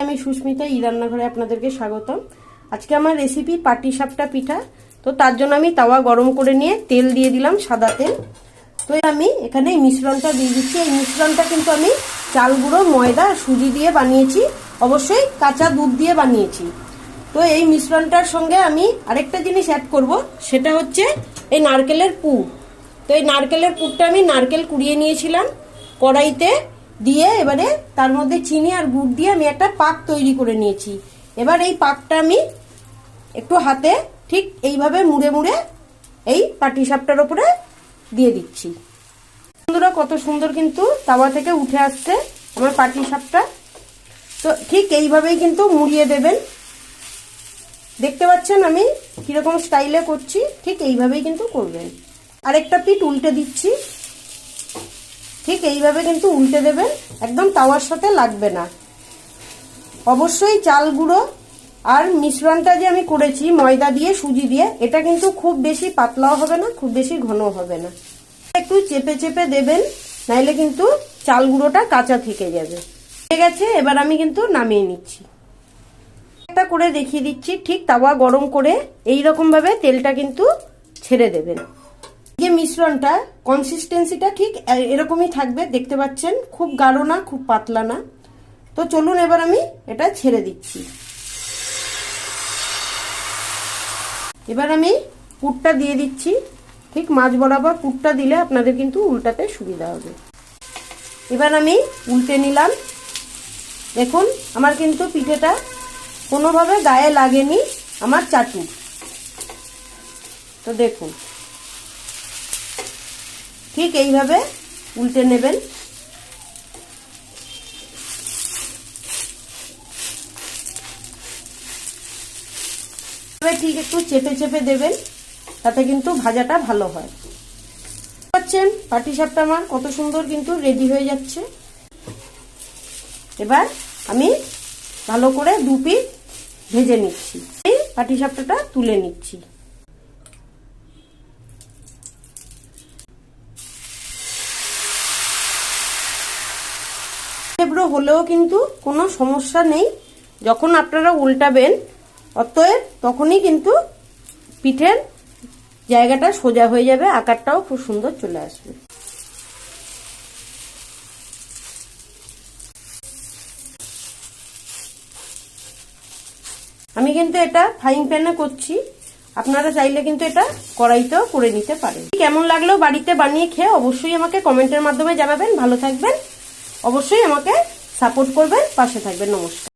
আমি সুস্মিতা ই রান্নাঘরে আপনাদেরকে স্বাগতম। আজকে আমার রেসিপি পাটিসাপটা পিঠা। তো তার জন্য আমি তাওয়া গরম করে নিয়ে তেল দিয়ে দিলাম, সাদা তেল। তো আমি এখানে এই মিশ্রণটা দিয়ে দিচ্ছি। এই মিশ্রণটা কিন্তু আমি চাল গুঁড়ো, ময়দা আর সুজি দিয়ে বানিয়েছি, অবশ্যই কাঁচা দুধ দিয়ে বানিয়েছি। তো এই মিশ্রণটার সঙ্গে আমি আরেকটা জিনিস অ্যাড করব, সেটা হচ্ছে এই নারকেলের পুর। তো এই নারকেলের পুরটা আমি নারকেল কুড়িয়ে নিয়েছিলাম, কড়াইতে দিয়ে এবারে তার মধ্যে চিনি আর গুড় দিয়ে আমি একটা পাক তৈরি করে নিয়েছি। এবার এই পাকটা আমি একটু হাতে ঠিক এইভাবে মুড়ে মুড়ে এই পাটিসাপটার উপরে দিয়ে দিচ্ছি। বন্ধুরা, কত সুন্দর কিন্তু তাওয়া থেকে উঠে আসছে আমার পাটিসাপটা। তো ঠিক এইভাবেই কিন্তু মুড়িয়ে দেবেন। দেখতে পাচ্ছেন আমি কিরকম স্টাইলে করছি, ঠিক এইভাবেই কিন্তু করবেন। আরেকটা পিঠ উল্টে দিচ্ছি, ঠিক এইভাবে কিন্তু উল্টে দেবেন, একদম তাওয়ার সাথে লাগবে না। অবশ্যই চাল গুঁড়ো আর মিশ্রণটা যে আমি করেছি ময়দা দিয়ে সুজি দিয়ে, এটা কিন্তু খুব বেশি পাতলাও হবে না, খুব বেশি ঘনও হবে না। একটু চেপে চেপে দেবেন, নাইলে কিন্তু চাল গুঁড়োটা কাঁচা থেকে যাবে। হয়ে গেছে, এবার আমি কিন্তু নামিয়ে নিচ্ছি। একটা করে দেখিয়ে দিচ্ছি, ঠিক তাওয়া গরম করে এই রকম ভাবে তেলটা কিন্তু ছেড়ে দেবেন। যে মিশ্রণটা কনসিস্টেন্সিটা ঠিক এরকমই থাকবে, দেখতে পাচ্ছেন, খুব গাঢ় না, খুব পাতলা না। তো চলুন এবার আমি এটা ছেড়ে দিচ্ছি। এবার আমি পুরটা দিয়ে দিচ্ছি, ঠিক মাঝ বরাবর পুরটা দিলে আপনাদের কিন্তু উল্টাতে সুবিধা হবে। এবার আমি উল্টে নিলাম। দেখুন আমার কিন্তু পিঠেটা কোনোভাবে গায়ে লাগেনি, আমার চাটু। তো দেখুন ঠিক এইভাবে উল্টে নেবেন। ঠিক একটু চেপে চেপে দেবেন, তাতে কিন্তু ভাজাটা ভালো হয়। পাচ্ছেন পাটিসাপটা আমার কত সুন্দর কিন্তু রেডি হয়ে যাচ্ছে। এবার আমি ভালো করে দু পিঠ ভেজে নিচ্ছি। এই পাটিসাপটাটা তুলে নিচ্ছি। এবড়ো হলেও কিন্তু কোনো সমস্যা নেই, যখন আপনারা উল্টাবেন অতএব তখনই কিন্তু পিঠের জায়গাটা সোজা হয়ে যাবে, আকারটাও খুব সুন্দর চলে আসবে। আমি কিন্তু এটা ফ্রাইং প্যানে করছি, আপনারা চাইলে কিন্তু এটা কড়াইতেও করে নিতে পারেন। কেমন লাগলো বাড়িতে বানিয়ে খেয়ে অবশ্যই আমাকে কমেন্টের মাধ্যমে জানাবেন। ভালো থাকবেন, অবশ্যই আমাকে সাপোর্ট করবেন, পাশে থাকবেন। নমস্কার।